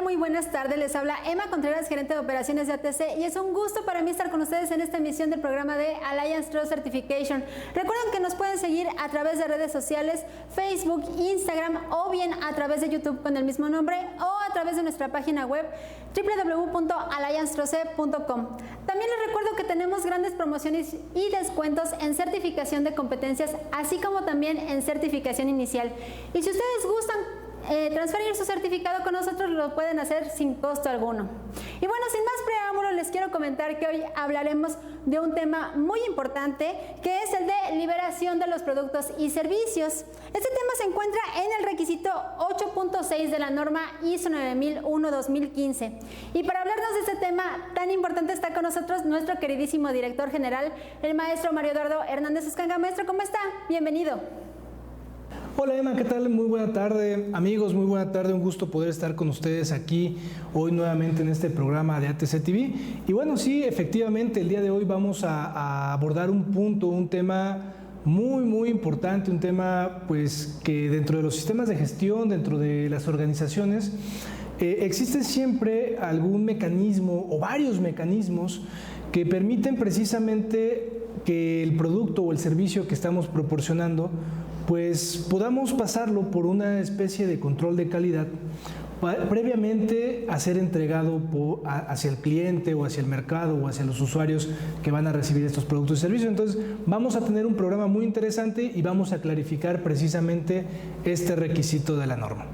Muy buenas tardes, les habla Emma Contreras, gerente de operaciones de ATC, y es un gusto para mí estar con ustedes en esta emisión del programa de Alliance Trust Certification. Recuerden que nos pueden seguir a través de redes sociales, Facebook, Instagram o bien a través de YouTube con el mismo nombre o a través de nuestra página web www.alliancetrust.com. También les recuerdo que tenemos grandes promociones y descuentos en certificación de competencias, así como también en certificación inicial. Y si ustedes gustan transferir su certificado con nosotros, lo pueden hacer sin costo alguno. Y bueno, sin más preámbulos, les quiero comentar que hoy hablaremos de un tema muy importante, que es el de liberación de los productos y servicios. Este tema se encuentra en el requisito 8.6 de la norma ISO 9001-2015. Y para hablarnos de este tema tan importante está con nosotros nuestro queridísimo director general, el maestro Mario Eduardo Hernández Uscanga. Maestro, ¿cómo está? Bienvenido. Hola Emma, ¿qué tal? Muy buena tarde, amigos, muy buena tarde, un gusto poder estar con ustedes aquí hoy nuevamente en este programa de ATC TV. Y bueno, sí, efectivamente, el día de hoy vamos a abordar un punto, un tema muy importante, un tema pues que dentro de los sistemas de gestión, dentro de las organizaciones, existe siempre algún mecanismo o varios mecanismos que permiten precisamente que el producto o el servicio que estamos proporcionando pues podamos pasarlo por una especie de control de calidad previamente a ser entregado hacia el cliente o hacia el mercado o hacia los usuarios que van a recibir estos productos y servicios. Entonces vamos a tener un programa muy interesante y vamos a clarificar precisamente este requisito de la norma.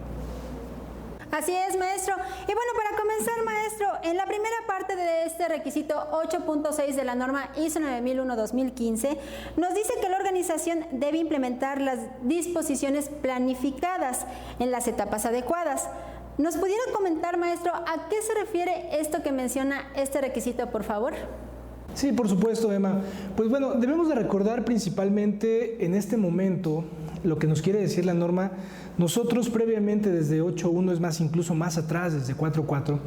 Así es, maestro. Y bueno, para comenzar, maestro, en la primera parte de este requisito 8.6 de la norma ISO 9001-2015, nos dice que la organización debe implementar las disposiciones planificadas en las etapas adecuadas. ¿Nos pudiera comentar, maestro, a qué se refiere esto que menciona este requisito, por favor? Sí, por supuesto, Emma. Pues bueno, debemos de recordar principalmente en este momento lo que nos quiere decir la norma. Nosotros previamente desde 8.1, es más, incluso más atrás, desde 4.4,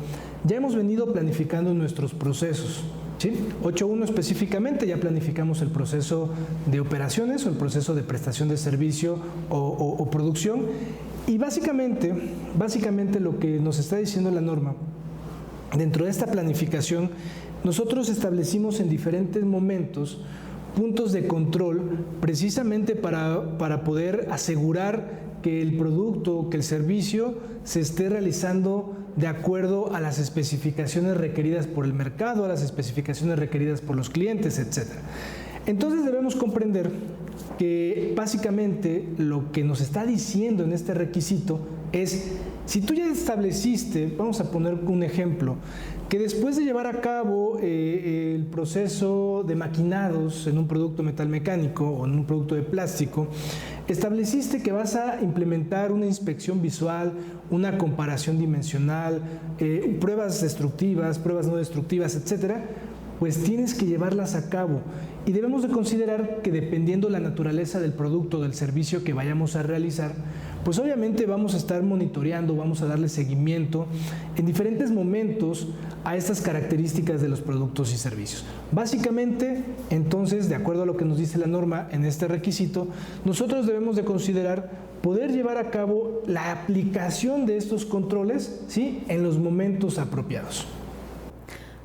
ya hemos venido planificando nuestros procesos. ¿Sí? 8.1 específicamente ya planificamos el proceso de operaciones o el proceso de prestación de servicio o producción. Y básicamente lo que nos está diciendo la norma, dentro de esta planificación, nosotros establecimos en diferentes momentos puntos de control precisamente para poder asegurar que el producto, que el servicio se esté realizando de acuerdo a las especificaciones requeridas por el mercado, a las especificaciones requeridas por los clientes, etc. Entonces debemos comprender que básicamente lo que nos está diciendo en este requisito es, si tú ya estableciste, vamos a poner un ejemplo, que después de llevar a cabo el proceso de maquinados en un producto metalmecánico o en un producto de plástico, estableciste que vas a implementar una inspección visual, una comparación dimensional, pruebas destructivas, pruebas no destructivas, etcétera, pues tienes que llevarlas a cabo. Y debemos de considerar que dependiendo la naturaleza del producto o del servicio que vayamos a realizar, pues obviamente vamos a estar monitoreando, vamos a darle seguimiento en diferentes momentos a estas características de los productos y servicios. Básicamente, entonces, de acuerdo a lo que nos dice la norma en este requisito, nosotros debemos de considerar poder llevar a cabo la aplicación de estos controles, ¿sí?, en los momentos apropiados.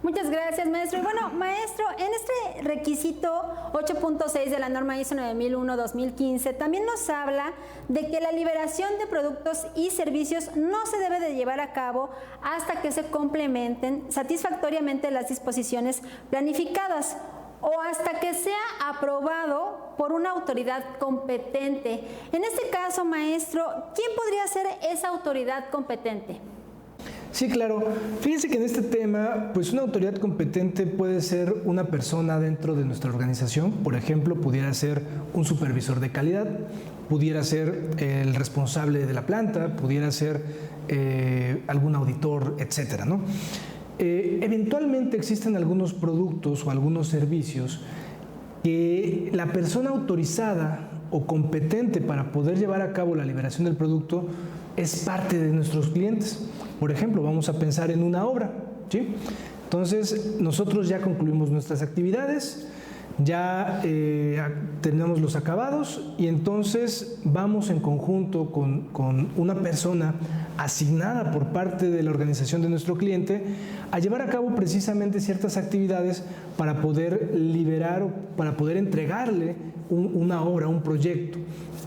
Muchas gracias, maestro. Y bueno, maestro, en este requisito 8.6 de la norma ISO 9001-2015 también nos habla de que la liberación de productos y servicios no se debe de llevar a cabo hasta que se complementen satisfactoriamente las disposiciones planificadas o hasta que sea aprobado por una autoridad competente. En este caso, maestro, ¿quién podría ser esa autoridad competente? Sí, claro. Fíjense que en este tema, pues una autoridad competente puede ser una persona dentro de nuestra organización. Por ejemplo, pudiera ser un supervisor de calidad, pudiera ser el responsable de la planta, pudiera ser algún auditor, etcétera, ¿no? Eventualmente existen algunos productos o algunos servicios que la persona autorizada o competente para poder llevar a cabo la liberación del producto es parte de nuestros clientes. Por ejemplo, vamos a pensar en una obra, ¿sí? Entonces, nosotros ya concluimos nuestras actividades, ya tenemos los acabados y entonces vamos en conjunto con una persona asignada por parte de la organización de nuestro cliente a llevar a cabo precisamente ciertas actividades para poder liberar o para poder entregarle una obra, un proyecto.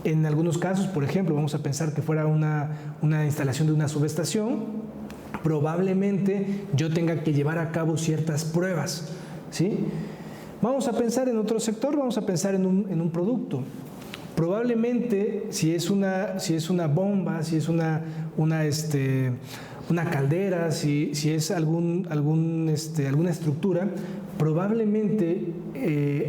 En algunos casos, por ejemplo, vamos a pensar que fuera una instalación de una subestación, probablemente yo tenga que llevar a cabo ciertas pruebas, ¿sí? Vamos a pensar en otro sector, vamos a pensar en un producto. Probablemente, si es una bomba, si es una caldera, si es alguna estructura, probablemente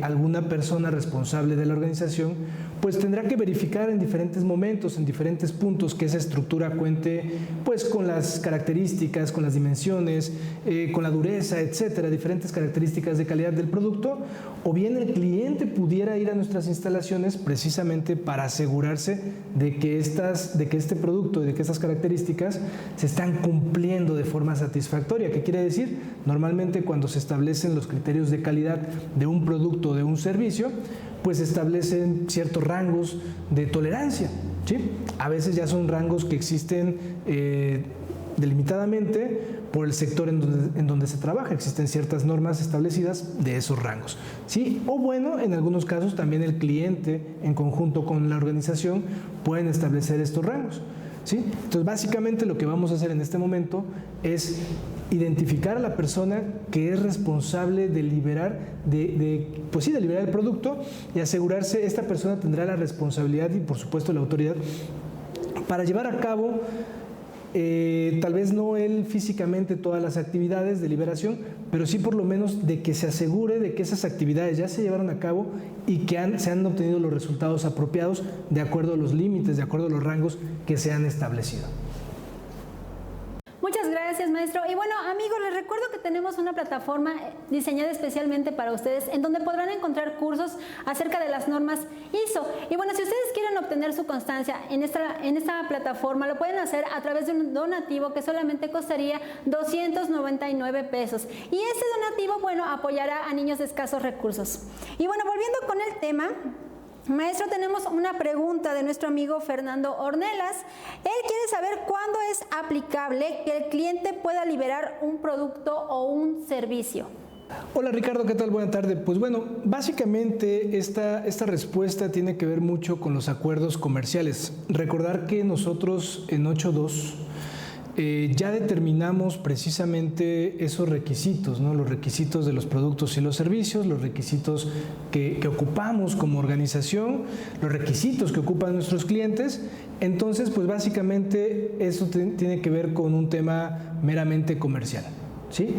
alguna persona responsable de la organización pues tendrá que verificar en diferentes momentos, en diferentes puntos, que esa estructura cuente pues con las características, con las dimensiones, con la dureza, etcétera, diferentes características de calidad del producto, o bien el cliente pudiera ir a nuestras instalaciones precisamente para asegurarse de que este producto y de que estas características se están cumpliendo de forma satisfactoria. ¿Qué quiere decir? Normalmente cuando se establecen los criterios de calidad de un producto o de un servicio, pues establecen ciertos rangos de tolerancia, ¿sí? A veces ya son rangos que existen delimitadamente por el sector en donde se trabaja. Existen ciertas normas establecidas de esos rangos, ¿sí? O bueno, en algunos casos también el cliente en conjunto con la organización pueden establecer estos rangos, ¿sí? Entonces básicamente lo que vamos a hacer en este momento es identificar a la persona que es responsable de liberar, de liberar el producto y asegurarse, esta persona tendrá la responsabilidad y por supuesto la autoridad para llevar a cabo, tal vez no él físicamente todas las actividades de liberación, pero sí por lo menos de que se asegure de que esas actividades ya se llevaron a cabo y que se han obtenido los resultados apropiados de acuerdo a los límites, de acuerdo a los rangos que se han establecido. Muchas gracias, maestro. Y bueno, amigos, les recuerdo que tenemos una plataforma diseñada especialmente para ustedes en donde podrán encontrar cursos acerca de las normas ISO. Y bueno, si ustedes quieren obtener su constancia en esta plataforma, lo pueden hacer a través de un donativo que solamente costaría 299 pesos. Y este donativo, bueno, apoyará a niños de escasos recursos. Y bueno, volviendo con el tema, maestro, tenemos una pregunta de nuestro amigo Fernando Ornelas. Él quiere saber cuándo es aplicable que el cliente pueda liberar un producto o un servicio. Hola Ricardo, ¿qué tal? Buena tarde. Pues bueno, básicamente esta respuesta tiene que ver mucho con los acuerdos comerciales. Recordar que nosotros en 8.2 ya determinamos precisamente esos requisitos, ¿no? Los requisitos de los productos y los servicios, los requisitos que ocupamos como organización, los requisitos que ocupan nuestros clientes. Entonces, pues básicamente eso tiene que ver con un tema meramente comercial, ¿sí?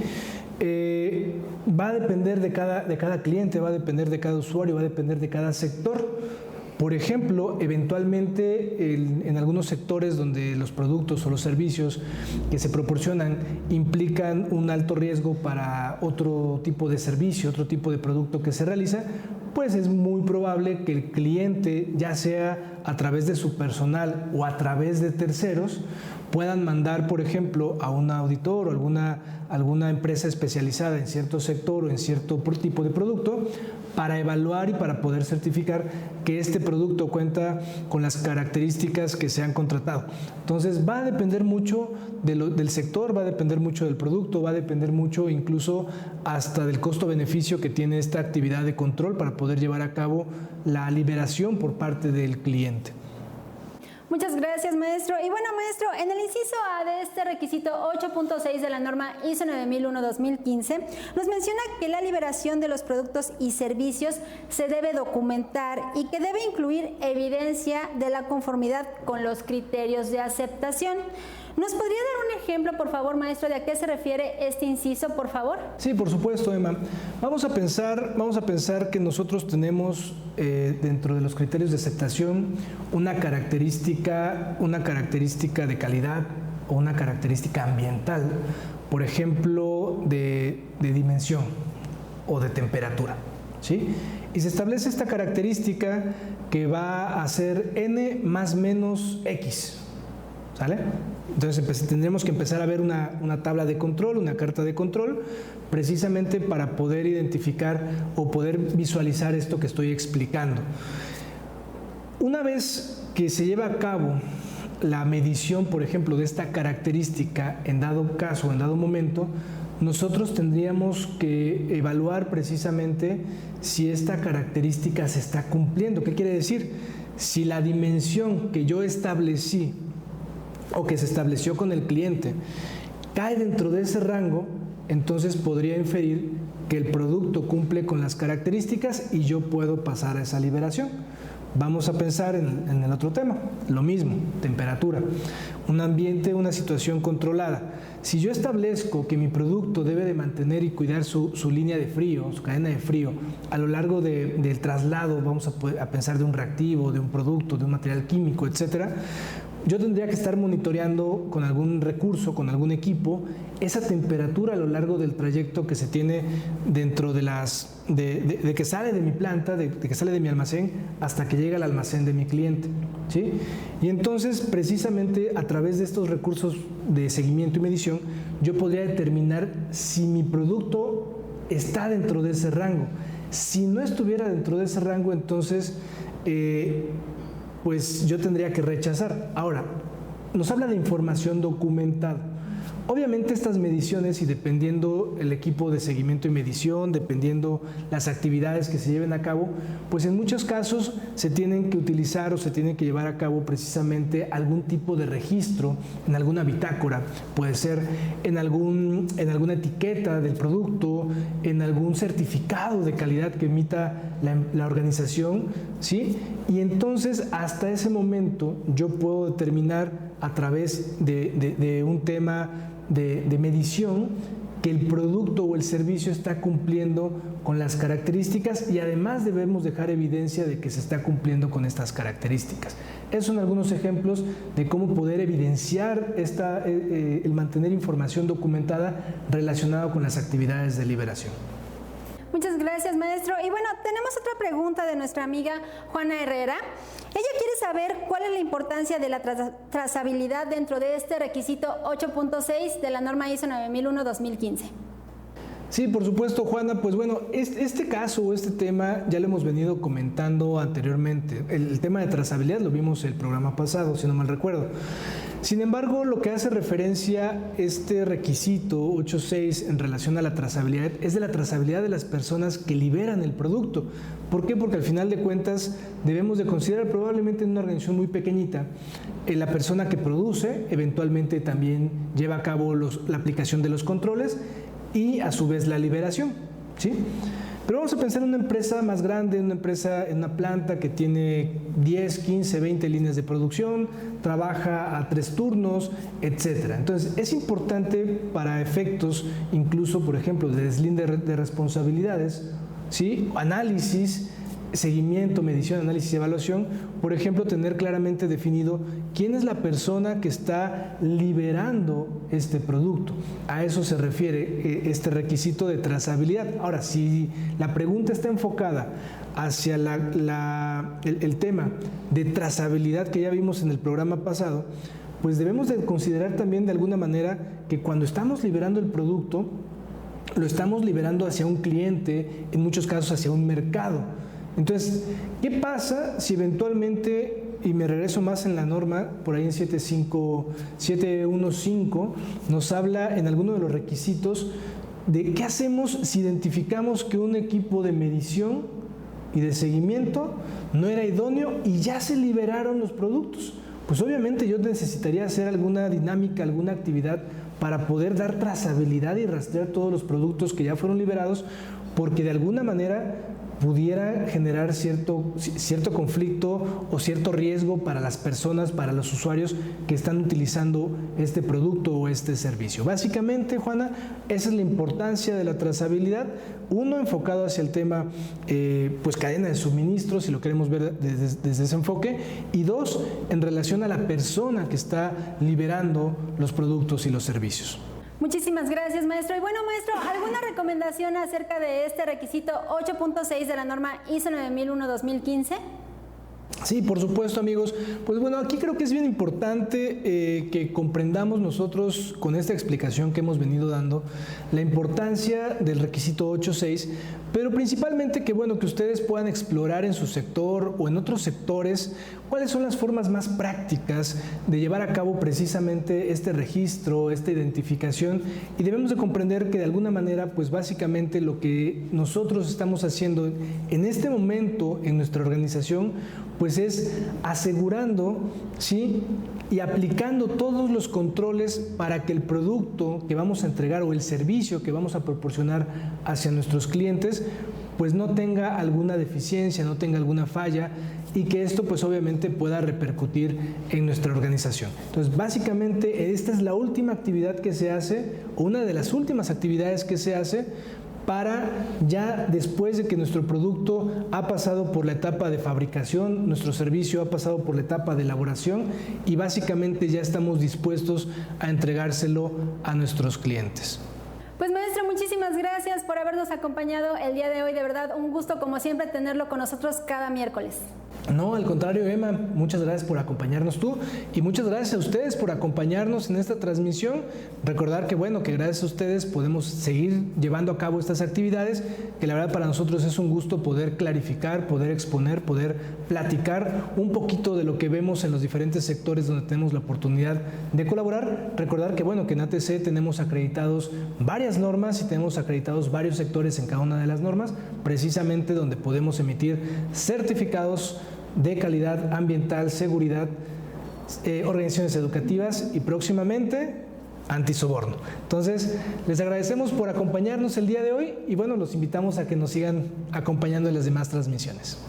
Va a depender de cada cliente, va a depender de cada usuario, va a depender de cada sector. Por ejemplo, eventualmente en algunos sectores donde los productos o los servicios que se proporcionan implican un alto riesgo para otro tipo de servicio, otro tipo de producto que se realiza, pues es muy probable que el cliente, ya sea a través de su personal o a través de terceros, puedan mandar, por ejemplo, a un auditor o alguna empresa especializada en cierto sector o en cierto tipo de producto para evaluar y para poder certificar que este producto cuenta con las características que se han contratado. Entonces va a depender mucho del sector, va a depender mucho del producto, va a depender mucho incluso hasta del costo-beneficio que tiene esta actividad de control para poder llevar a cabo la liberación por parte del cliente. Muchas gracias, maestro. Y bueno, maestro, en el inciso A de este requisito 8.6 de la norma ISO 9001-2015, nos menciona que la liberación de los productos y servicios se debe documentar y que debe incluir evidencia de la conformidad con los criterios de aceptación. ¿Nos podría dar un ejemplo, por favor, maestro, de a qué se refiere este inciso, por favor? Sí, por supuesto, Emma. Vamos a pensar que nosotros tenemos dentro de los criterios de aceptación una característica de calidad o una característica ambiental, por ejemplo, de dimensión o de temperatura, ¿sí? Y se establece esta característica que va a ser n más menos x, ¿sale? Entonces tendremos que empezar a ver una tabla de control, una carta de control, precisamente para poder identificar o poder visualizar esto que estoy explicando. Una vez que se lleva a cabo la medición, por ejemplo, de esta característica, en dado caso, en dado momento, nosotros tendríamos que evaluar precisamente si esta característica se está cumpliendo. ¿Qué quiere decir? Si la dimensión que yo establecí o que se estableció con el cliente cae dentro de ese rango, entonces podría inferir que el producto cumple con las características y yo puedo pasar a esa liberación. Vamos a pensar en el otro tema, lo mismo, temperatura, un ambiente, una situación controlada. Si yo establezco que mi producto debe de mantener y cuidar su línea de frío, su cadena de frío, a lo largo del traslado, vamos a pensar de un reactivo, de un producto, de un material químico, etcétera, yo tendría que estar monitoreando con algún recurso, con algún equipo, esa temperatura a lo largo del trayecto que se tiene dentro de que sale de mi planta, de que sale de mi almacén, hasta que llega al almacén de mi cliente, ¿sí? Y entonces, precisamente a través de estos recursos de seguimiento y medición, yo podría determinar si mi producto está dentro de ese rango. Si no estuviera dentro de ese rango, entonces pues yo tendría que rechazar. Ahora, nos habla de información documentada. Obviamente estas mediciones, y dependiendo el equipo de seguimiento y medición, dependiendo las actividades que se lleven a cabo, pues en muchos casos se tienen que utilizar o se tienen que llevar a cabo precisamente algún tipo de registro en alguna bitácora, puede ser en alguna etiqueta del producto, en algún certificado de calidad que emita la organización, ¿sí? Y entonces hasta ese momento yo puedo determinar a través de un tema de medición que el producto o el servicio está cumpliendo con las características y además debemos dejar evidencia de que se está cumpliendo con estas características. Esos son algunos ejemplos de cómo poder evidenciar el mantener información documentada relacionada con las actividades de liberación. Muchas gracias, maestro. Y bueno, tenemos otra pregunta de nuestra amiga Juana Herrera. Ella quiere saber cuál es la importancia de la trazabilidad dentro de este requisito 8.6 de la norma ISO 9001-2015. Sí, por supuesto, Juana. Pues bueno, este caso o este tema ya lo hemos venido comentando anteriormente. El tema de trazabilidad lo vimos el programa pasado, si no mal recuerdo. Sin embargo, lo que hace referencia este requisito 8.6 en relación a la trazabilidad es de la trazabilidad de las personas que liberan el producto. ¿Por qué? Porque al final de cuentas debemos de considerar probablemente en una organización muy pequeñita la persona que produce, eventualmente también lleva a cabo la aplicación de los controles y a su vez la liberación, ¿sí? Pero vamos a pensar en una empresa más grande, en una planta que tiene 10, 15, 20 líneas de producción, trabaja a 3 turnos, etc. Entonces, es importante para efectos, incluso, por ejemplo, de deslinde de responsabilidades, ¿sí? Análisis, seguimiento, medición, análisis y evaluación, por ejemplo, tener claramente definido quién es la persona que está liberando este producto. A eso se refiere este requisito de trazabilidad. Ahora, si la pregunta está enfocada hacia el tema de trazabilidad que ya vimos en el programa pasado, pues debemos de considerar también de alguna manera que cuando estamos liberando el producto, lo estamos liberando hacia un cliente, en muchos casos hacia un mercado. Entonces, ¿qué pasa si eventualmente, y me regreso más en la norma, por ahí en 715, nos habla en alguno de los requisitos de qué hacemos si identificamos que un equipo de medición y de seguimiento no era idóneo y ya se liberaron los productos? Pues obviamente yo necesitaría hacer alguna dinámica, alguna actividad para poder dar trazabilidad y rastrear todos los productos que ya fueron liberados, porque de alguna manera pudiera generar cierto conflicto o cierto riesgo para las personas, para los usuarios que están utilizando este producto o este servicio. Básicamente, Juana, esa es la importancia de la trazabilidad. Uno, enfocado hacia el tema, pues cadena de suministro, si lo queremos ver desde ese enfoque. Y dos, en relación a la persona que está liberando los productos y los servicios. Muchísimas gracias, maestro. Y bueno, maestro, ¿alguna recomendación acerca de este requisito 8.6 de la norma ISO 9001-2015? Sí, por supuesto, amigos. Pues bueno, aquí creo que es bien importante que comprendamos nosotros con esta explicación que hemos venido dando la importancia del requisito 8.6, pero principalmente que bueno, que ustedes puedan explorar en su sector o en otros sectores cuáles son las formas más prácticas de llevar a cabo precisamente este registro, esta identificación, y debemos de comprender que de alguna manera, pues básicamente lo que nosotros estamos haciendo en este momento en nuestra organización, pues es asegurando, ¿sí?, y aplicando todos los controles para que el producto que vamos a entregar o el servicio que vamos a proporcionar hacia nuestros clientes pues no tenga alguna deficiencia, no tenga alguna falla, y que esto pues obviamente pueda repercutir en nuestra organización. Entonces básicamente esta es la última actividad que se hace, o una de las últimas actividades que se hace, para ya después de que nuestro producto ha pasado por la etapa de fabricación, nuestro servicio ha pasado por la etapa de elaboración y básicamente ya estamos dispuestos a entregárselo a nuestros clientes. Pues maestro, muchísimas gracias por habernos acompañado el día de hoy. De verdad, un gusto como siempre tenerlo con nosotros cada miércoles. No, al contrario, Emma, muchas gracias por acompañarnos tú y muchas gracias a ustedes por acompañarnos en esta transmisión. Recordar que bueno, que gracias a ustedes podemos seguir llevando a cabo estas actividades, que la verdad para nosotros es un gusto poder clarificar, poder exponer, poder platicar un poquito de lo que vemos en los diferentes sectores donde tenemos la oportunidad de colaborar. Recordar que bueno, que en ATC tenemos acreditados varias normas y tenemos acreditados varios sectores en cada una de las normas, precisamente donde podemos emitir certificados de calidad ambiental, seguridad, organizaciones educativas y próximamente antisoborno. Entonces, les agradecemos por acompañarnos el día de hoy y bueno, los invitamos a que nos sigan acompañando en las demás transmisiones.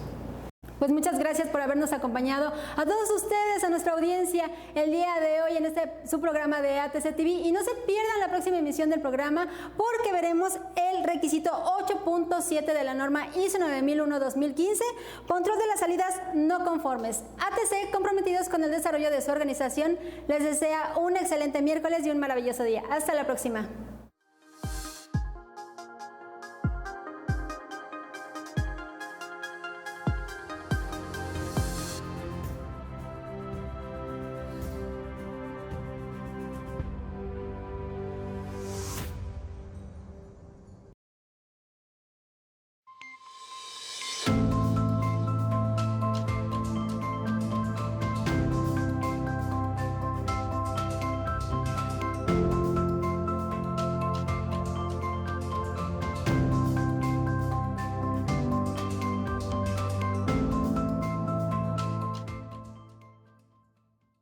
Pues muchas gracias por habernos acompañado, a todos ustedes, a nuestra audiencia, el día de hoy en su programa de ATC TV. Y no se pierdan la próxima emisión del programa porque veremos el requisito 8.7 de la norma ISO 9001-2015, control de las salidas no conformes. ATC, comprometidos con el desarrollo de su organización, les desea un excelente miércoles y un maravilloso día. Hasta la próxima.